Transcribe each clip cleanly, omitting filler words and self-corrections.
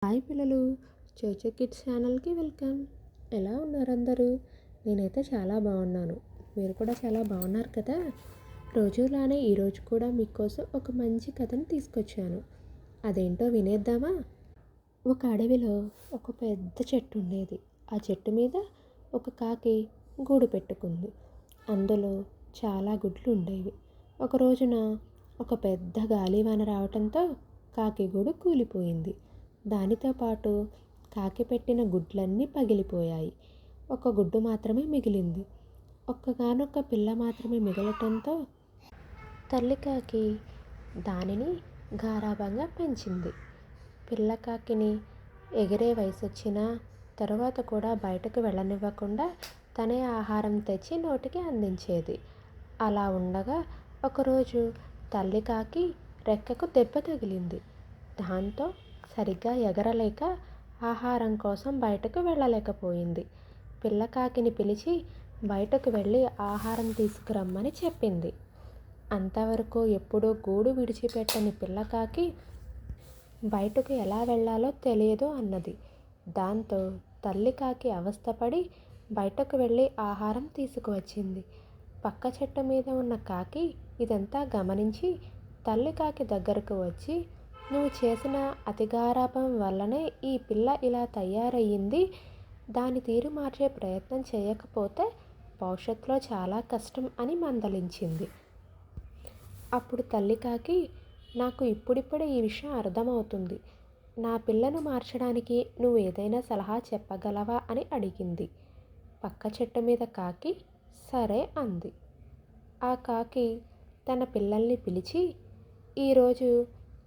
Hi పిల్లలు, చోచో kids ఛానల్కి welcome. ఎలా ఉన్నారు అందరూ? నేనైతే చాలా బాగున్నాను. మీరు కూడా చాలా బాగున్నారు కదా? రోజులానే ఈరోజు కూడా మీకోసం ఒక మంచి కథను తీసుకొచ్చాను. అదేంటో వినేద్దామా? ఒక అడవిలో ఒక పెద్ద చెట్టు ఉండేది. ఆ చెట్టు మీద ఒక కాకి గూడు పెట్టుకుంది. అందులో చాలా గుడ్లు ఉండేవి. ఒక రోజున ఒక పెద్ద గాలివాన రావటంతో కాకి గూడు కూలిపోయింది. దానితో పాటు కాకి పెట్టిన గుడ్లన్నీ పగిలిపోయాయి. ఒక గుడ్డు మాత్రమే మిగిలింది. ఒక్కగానొక్క పిల్ల మాత్రమే మిగలటంతో తల్లి కాకి దానిని గారాబంగా పెంచింది. పిల్ల కాకిని ఎగిరే వయసు వచ్చినా తరువాత కూడా బయటకు వెళ్ళనివ్వకుండా తనే ఆహారం తెచ్చి నోటికి అందించేది. అలా ఉండగా ఒకరోజు తల్లి కాకి రెక్కకు దెబ్బ తగిలింది. దాంతో సరిగ్గా ఎగరలేక ఆహారం కోసం బయటకు వెళ్ళలేకపోయింది. పిల్ల కాకిని పిలిచి బయటకు వెళ్ళి ఆహారం తీసుకురమ్మని చెప్పింది. అంతవరకు ఎప్పుడూ గూడు విడిచిపెట్టని పిల్ల కాకి బయటకు ఎలా వెళ్ళాలో తెలియదు అన్నది. దాంతో తల్లి కాకి అవస్థపడి బయటకు వెళ్ళి ఆహారం తీసుకువచ్చింది. పక్క చెట్టు మీద ఉన్న కాకి ఇదంతా గమనించి తల్లి కాకి దగ్గరకు వచ్చి, నువ్వు చేసిన అతిగారాపం వల్లనే ఈ పిల్ల ఇలా తయారయ్యింది. దాని తీరు మార్చే ప్రయత్నం చేయకపోతే భవిష్యత్తులో చాలా కష్టం అని మందలించింది. అప్పుడు తల్లి కాకి, నాకు ఇప్పుడిప్పుడే ఈ విషయం అర్థమవుతుంది. నా పిల్లను మార్చడానికి నువ్వు ఏదైనా సలహా చెప్పగలవా అని అడిగింది. పక్క చెట్టు మీద కాకి సరే అంది. ఆ కాకి తన పిల్లల్ని పిలిచి, ఈరోజు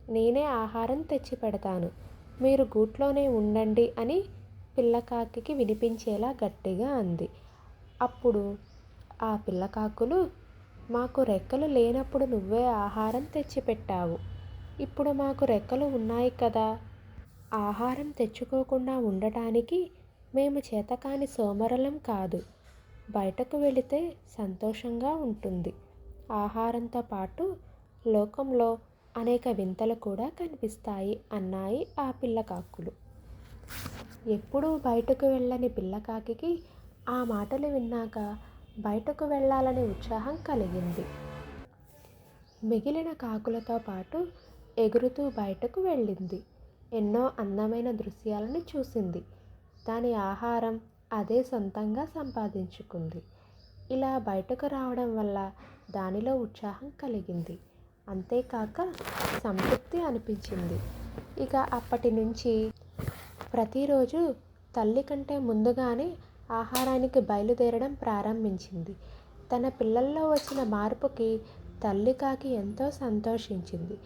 నేనే ఆహారం తెచ్చి పెడతాను, మీరు గూట్లోనే ఉండండి అని పిల్ల కాకికి వినిపించేలా గట్టిగా అంది. అప్పుడు ఆ పిల్ల కాకులు, మాకు రెక్కలు లేనప్పుడు నువ్వే ఆహారం తెచ్చిపెట్టావు. ఇప్పుడు మాకు రెక్కలు ఉన్నాయి కదా, ఆహారం తెచ్చుకోకుండా ఉండటానికి మేము చేతకాని సోమరులం కాదు. బయటకు వెళితే సంతోషంగా ఉంటుంది. ఆహారంతో పాటు లోకంలో అనేక వింతలు కూడా కనిపిస్తాయి అన్నాయి ఆ పిల్ల కాకులు. ఎప్పుడూ బయటకు వెళ్ళని పిల్ల కాకికి ఆ మాటలు విన్నాక బయటకు వెళ్ళాలనే ఉత్సాహం కలిగింది. మిగిలిన కాకులతో పాటు ఎగురుతూ బయటకు వెళ్ళింది. ఎన్నో అందమైన దృశ్యాలను చూసింది. దాని ఆహారం అదే సొంతంగా సంపాదించుకుంది. ఇలా బయటకు రావడం వల్ల దానిలో ఉత్సాహం కలిగింది. అంతేకాక సంతృప్తి అనిపించింది. ఇక అప్పటి నుంచి ప్రతిరోజు తల్లి కంటే ముందుగానే ఆహారానికి బయలుదేరడం ప్రారంభించింది. తన పిల్లల్లో వచ్చిన మార్పుకి తల్లి కాకి ఎంతో సంతోషించింది.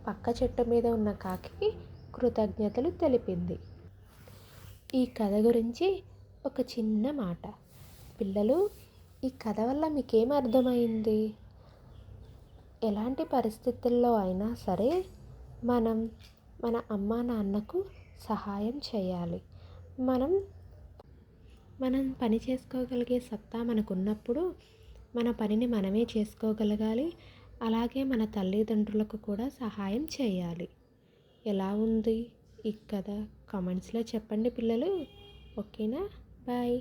పక్క చెట్టు మీద ఉన్న కాకికి కృతజ్ఞతలు తెలిపింది. ఈ కథ గురించి ఒక చిన్న మాట. పిల్లలు, ఈ కథ వల్ల మీకేం అర్థమైంది? ఎలాంటి పరిస్థితుల్లో అయినా సరే మనం మన అమ్మా నాన్నకు సహాయం చేయాలి. మనం పని చేసుకోగలిగే సత్తా మనకున్నప్పుడు మన పనిని మనమే చేసుకోగలగాలి. అలాగే మన తల్లిదండ్రులకు కూడా సహాయం చేయాలి. ఎలా ఉంది ఈ కథ? కామెంట్స్లో చెప్పండి పిల్లలు. ఓకేనా? బాయ్.